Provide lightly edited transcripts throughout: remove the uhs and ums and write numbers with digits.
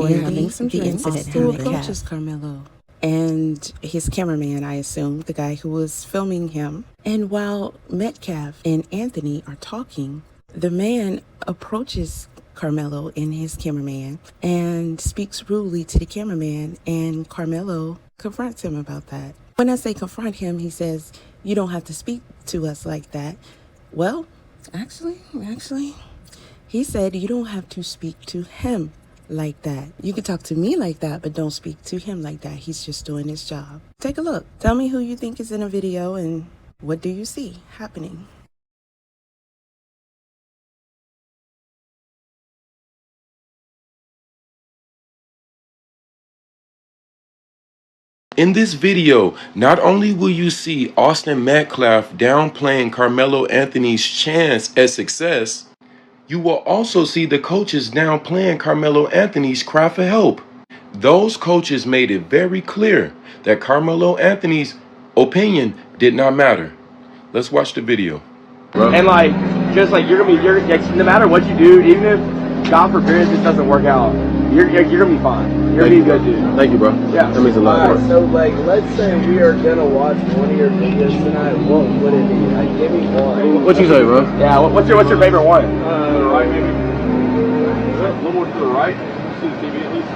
before having some drinks, who approaches Karmelo and his cameraman, I assume, the guy who was filming him. And while Metcalf and Anthony are talking, the man approaches Karmelo and his cameraman and speaks rudely to the cameraman, and Karmelo confronts him about that. When I say confront him, he says, "You don't have to speak to us like that." Well, actually, he said you don't have to speak to him like that. You can talk to me like that, but don't speak to him like that. He's just doing his job. Take a look. Tell me who you think is in a video and what do you see happening? In this video, not only will you see Austin Metcalf downplaying Karmelo Anthony's chance at success, you will also see the coaches downplaying Karmelo Anthony's cry for help. Those coaches made it very clear that Karmelo Anthony's opinion did not matter. Let's watch the video. And like, just like you're no matter what you do, even if God forbid this doesn't work out, you're gonna be fine. You're gonna be good, dude. Thank you, bro. Yeah. That means a lot. Alright, so like, let's say we are gonna watch one of your videos tonight. What would it be? Like, give me one. What you say, bro? Yeah. What's your favorite one? To the right, maybe. A little more to the right. See the TV at least.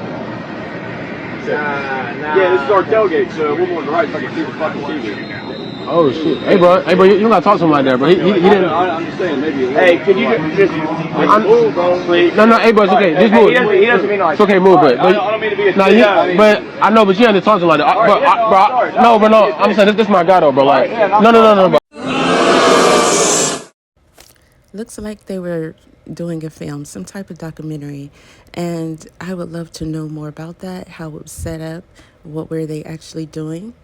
Nah. Yeah, this is our tailgate, so we'll go to the right so I can see the fucking TV. Oh shit! Hey bro, you don't gotta talk to him like that, bro. He didn't. I'm just saying, maybe. Hey, can you just move, bro? Please. No, hey bro, it's okay. Just move. He doesn't mean like. It's okay, move, but I don't mean to be a. But I know, but you have to talk to him like that, bro. No. I'm saying this is my guy though, bro. Like, no, bro. Looks like they were doing a film, some type of documentary, and I would love to know more about that, how it was set up, what were they actually doing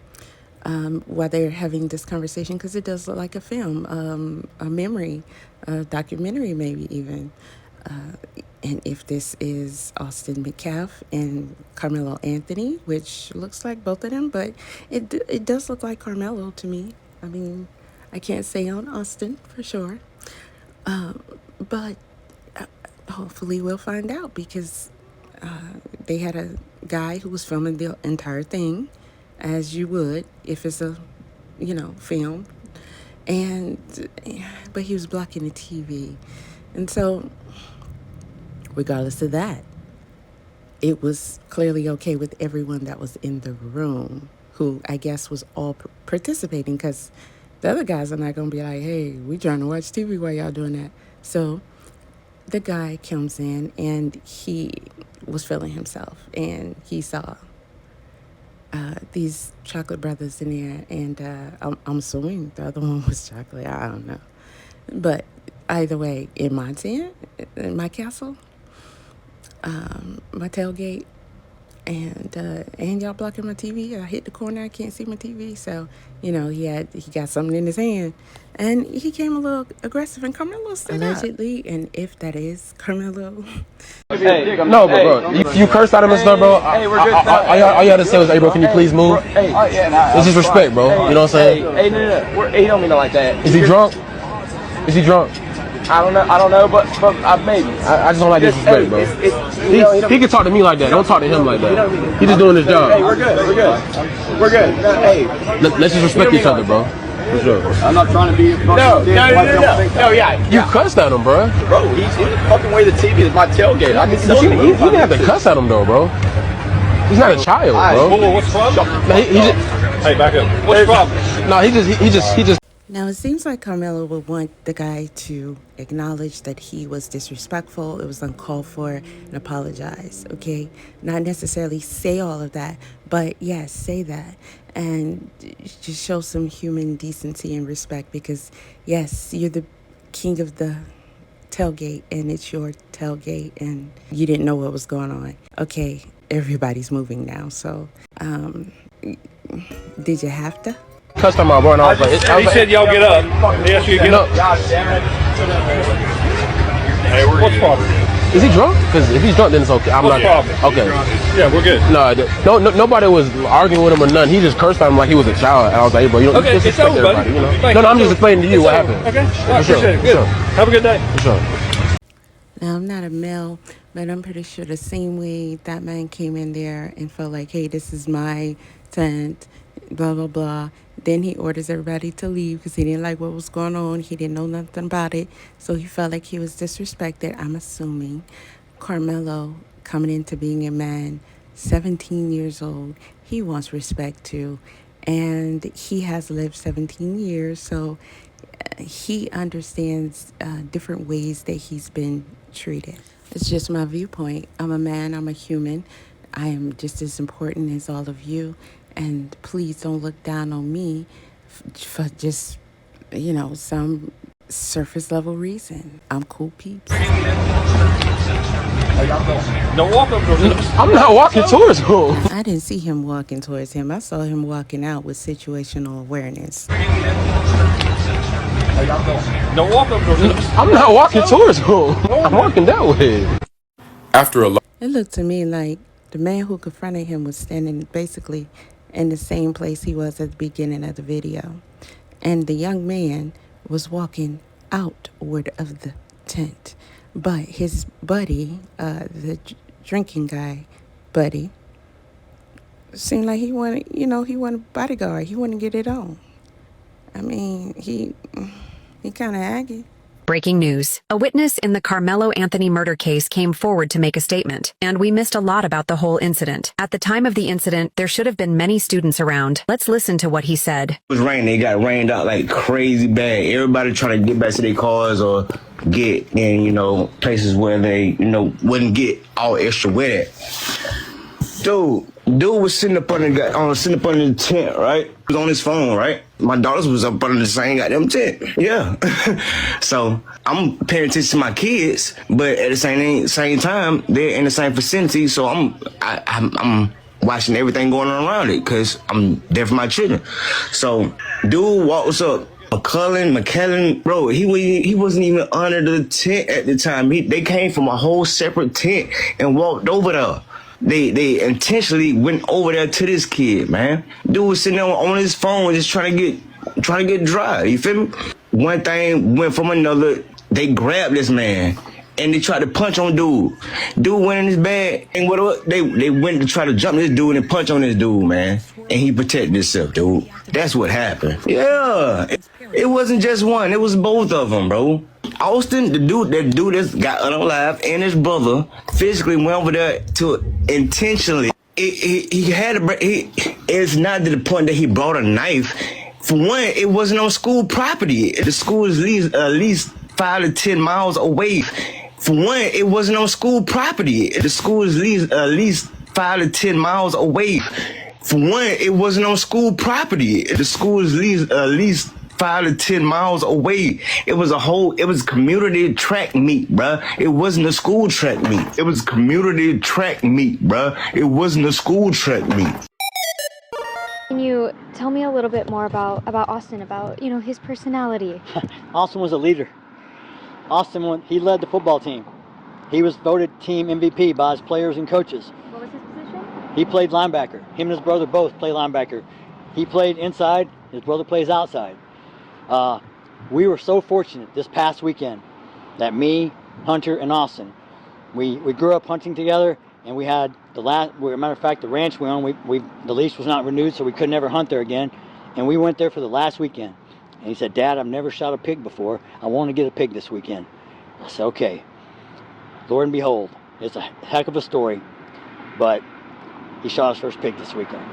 while they're having this conversation, because it does look like a film, a memory, a documentary maybe even. And if this is Austin Metcalf and Karmelo Anthony, which looks like both of them, but it does look like Karmelo to me. I mean, I can't say on Austin for sure. But hopefully we'll find out, because they had a guy who was filming the entire thing, as you would if it's a, film. But he was blocking the TV. And so, regardless of that, it was clearly okay with everyone that was in the room, who I guess was all participating, because the other guys are not going to be like, hey, we trying to watch TV while y'all doing that. So the guy comes in and he was feeling himself, and he saw these chocolate brothers in there, and I'm assuming the other one was chocolate. I don't know. But either way, in my tent, in my castle, my tailgate, and y'all blocking my TV. I hit the corner, I can't see my TV. So, he got something in his hand, and he came a little aggressive, and Karmelo stood allegedly, and if that is Karmelo. Bro. You cursed at him and stuff, bro. Hey, we're good. All you had to say was, hey, bro, can you please move? It's just respect, bro. You know what I'm saying? Hey, no. He don't mean it like that. Is he drunk? I don't know, but maybe. I just don't like disrespect, bro. He can talk to me like that. Don't talk to him like that. He's just doing his job. Hey, we're good. Hey, let's just respect each other, bro. For sure. I'm not trying to be a fucking dick. No, yeah. You cussed at him, bro. Bro, he's fucking away the TV is my tailgate. I can see He didn't have to cuss at him, though, bro. He's not a child, bro. Whoa, what's the problem? Hey, back up. What's the problem? No, he just. Now, it seems like Karmelo would want the guy to acknowledge that he was disrespectful, it was uncalled for, and apologize, okay? Not necessarily say all of that, but yes, say that. And just show some human decency and respect, because, yes, you're the king of the tailgate, and it's your tailgate, and you didn't know what was going on. Okay, everybody's moving now, so did you have to? Cussed him out, bro, and I was like, he said y'all get up. He asked you to get up. Hey, what's the problem? Is he drunk? Because if he's drunk, then it's okay. I'm not. Okay. Yeah, we're good. No, nobody was arguing with him or nothing. He just cursed at him like he was a child. And I was like, hey, bro, you don't disrespect everybody, No, I'm just explaining to you what happened. Okay. I appreciate it. Good. Have a good day. For sure. Now, I'm not a male, but I'm pretty sure the same way that man came in there and felt like, hey, this is my tent, blah, blah, blah. Then he orders everybody to leave because he didn't like what was going on. He didn't know nothing about it. So he felt like he was disrespected, I'm assuming. Karmelo, coming into being a man, 17 years old, he wants respect too. And he has lived 17 years, so he understands different ways that he's been treated. It's just my viewpoint. I'm a man, I'm a human. I am just as important as all of you. And please don't look down on me for just, some surface level reason. I'm cool peeps. Don't walk up to him. I'm not walking towards him. I didn't see him walking towards him. I saw him walking out with situational awareness. Don't walk up to him. I'm not walking towards him. I'm walking that way. After a It looked to me like the man who confronted him was standing basically in the same place he was at the beginning of the video. And the young man was walking outward of the tent. But his buddy, the drinking guy, buddy, seemed like he wanted a bodyguard. He wanted to get it on. I mean, he kind of aggy. Breaking news. A witness in the Karmelo Anthony murder case came forward to make a statement, and we missed a lot about the whole incident. At the time of the incident, there should have been many students around. Let's listen to what he said. It was raining. It got rained out like crazy bad. Everybody trying to get back to their cars or get in, places where they, wouldn't get all extra wet at. Dude was sitting up under the tent, right? He was on his phone, right? My daughters was up under the same goddamn tent. Yeah. So I'm paying attention to my kids, but at the same time, they're in the same vicinity. So I'm watching everything going on around it because I'm there for my children. So dude walks up. McKellen, bro, he wasn't even under the tent at the time. They came from a whole separate tent and walked over there. They intentionally went over there to this kid, man. Dude was sitting there on his phone just trying to get dry. You feel me? One thing went from another. They grabbed this man and they tried to punch on dude. Dude went in his bag and they went to try to jump this dude and punch on this dude, man. And he protected himself, dude. That's what happened. Yeah. It wasn't just one. It was both of them, bro. Austin, that dude that got unalive, and his brother physically went over there to intentionally. It's not to the point that he brought a knife. For one, it wasn't on school property. The school is at least 5 to 10 miles away. For one, it wasn't on school property. The school is at least 5 to 10 miles away. For one, it wasn't on school property. The school is at least 5 to 10 miles away. It was community track meet, bruh. It wasn't a school track meet. It was community track meet, bruh. It wasn't a school track meet. Can you tell me a little bit more about Austin, about, his personality? Austin was a leader. He led the football team. He was voted team MVP by his players and coaches. What was his position? He played linebacker. Him and his brother both play linebacker. He played inside. His brother plays outside. We were so fortunate this past weekend that me, Hunter, and Austin, we grew up hunting together, and we had matter of fact, the ranch we own, the lease was not renewed, so we could never hunt there again, and we went there for the last weekend. And he said, "Dad, I've never shot a pig before. I want to get a pig this weekend." I said, "Okay." Lord and behold, it's a heck of a story, but he shot his first pig this weekend.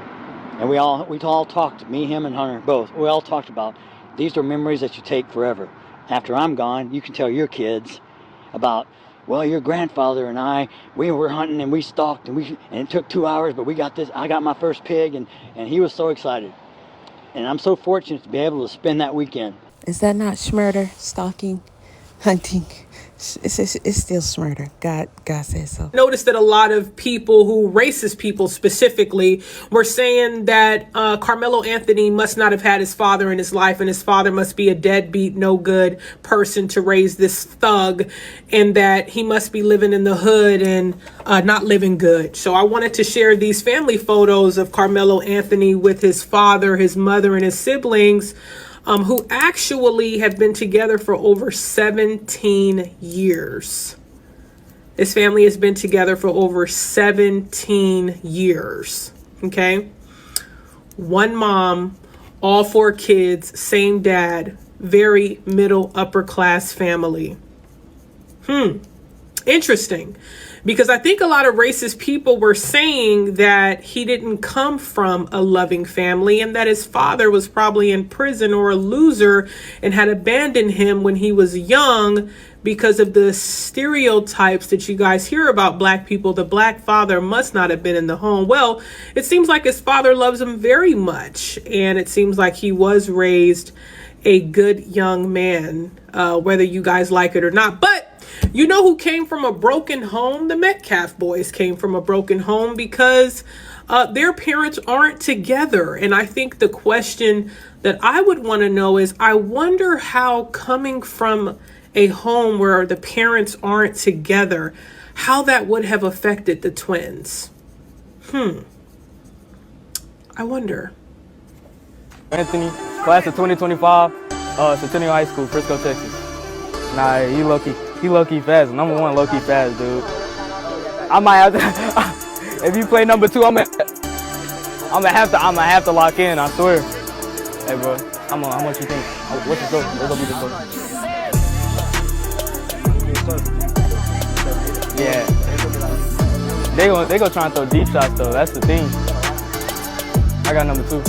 And we all talked, me, him, and Hunter both, we all talked about these are memories that you take forever. After I'm gone, you can tell your kids about, well, your grandfather and we were hunting and we stalked and it took 2 hours, but I got my first pig, and he was so excited. And I'm so fortunate to be able to spend that weekend. Is that not murder, stalking, hunting? It's still murder. God says so. Noticed that a lot of people racist people specifically, were saying that Karmelo Anthony must not have had his father in his life, and his father must be a deadbeat, no good person to raise this thug, and that he must be living in the hood and not living good. So I wanted to share these family photos of Karmelo Anthony with his father, his mother, and his siblings, who actually have been together for over 17 years. This family has been together for over 17 years. Okay. One mom, all 4 kids, same dad, very middle upper class family. Interesting. Because I think a lot of racist people were saying that he didn't come from a loving family and that his father was probably in prison or a loser and had abandoned him when he was young because of the stereotypes that you guys hear about black people. The black father must not have been in the home. Well, it seems like his father loves him very much. And it seems like he was raised a good young man, whether you guys like it or not. But you know who came from a broken home? The Metcalf boys came from a broken home because their parents aren't together. And I think the question that I would want to know is, I wonder how coming from a home where the parents aren't together, how that would have affected the twins. I wonder. Anthony, class of 2025, Centennial High School, Frisco, Texas. Nah, he low-key fast. Number 1 low-key fast, dude. I might have to, if you play number 2, I'm gonna have to lock in, I swear. Hey, bro, how much you think? What's the score? What's gonna be the score? Yeah. They gonna try and throw deep shots, though. That's the thing. I got number 2.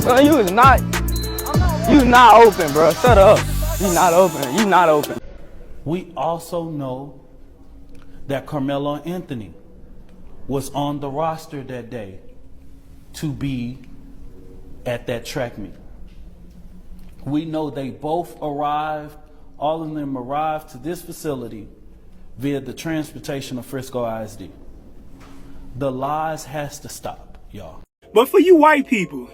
Son, you not open, bro. Shut up. You not open. We also know that Karmelo Anthony was on the roster that day to be at that track meet. We know they both arrived, all of them arrived to this facility via the transportation of Frisco ISD. The lies has to stop, y'all. But for you white people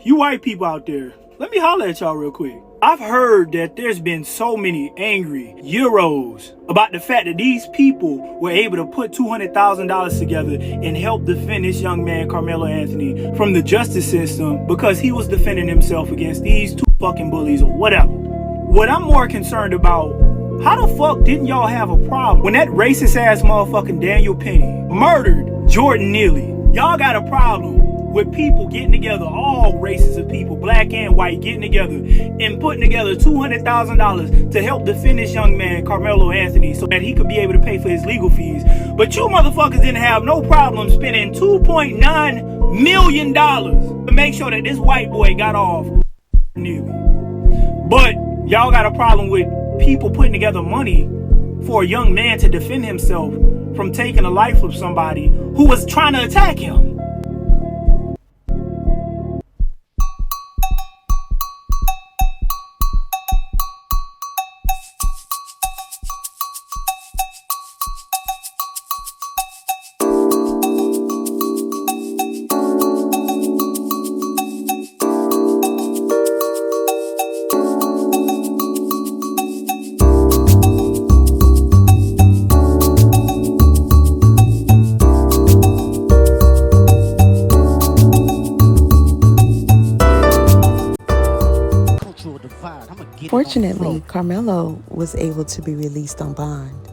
out there, let me holler at y'all real quick. I've heard that there's been so many angry Euros about the fact that these people were able to put $200,000 together and help defend this young man, Karmelo Anthony, from the justice system because he was defending himself against these 2 fucking bullies or whatever. What I'm more concerned about, how the fuck didn't y'all have a problem when that racist ass motherfucking Daniel Penny murdered Jordan Neely? Y'all got a problem with people getting together, all races of people, black and white, getting together and putting together $200,000 to help defend this young man, Karmelo Anthony, so that he could be able to pay for his legal fees. But you motherfuckers didn't have no problem spending $2.9 million to make sure that this white boy got off Neely. But y'all got a problem with people putting together money for a young man to defend himself from taking the life of somebody who was trying to attack him. Fortunately, Karmelo was able to be released on bond.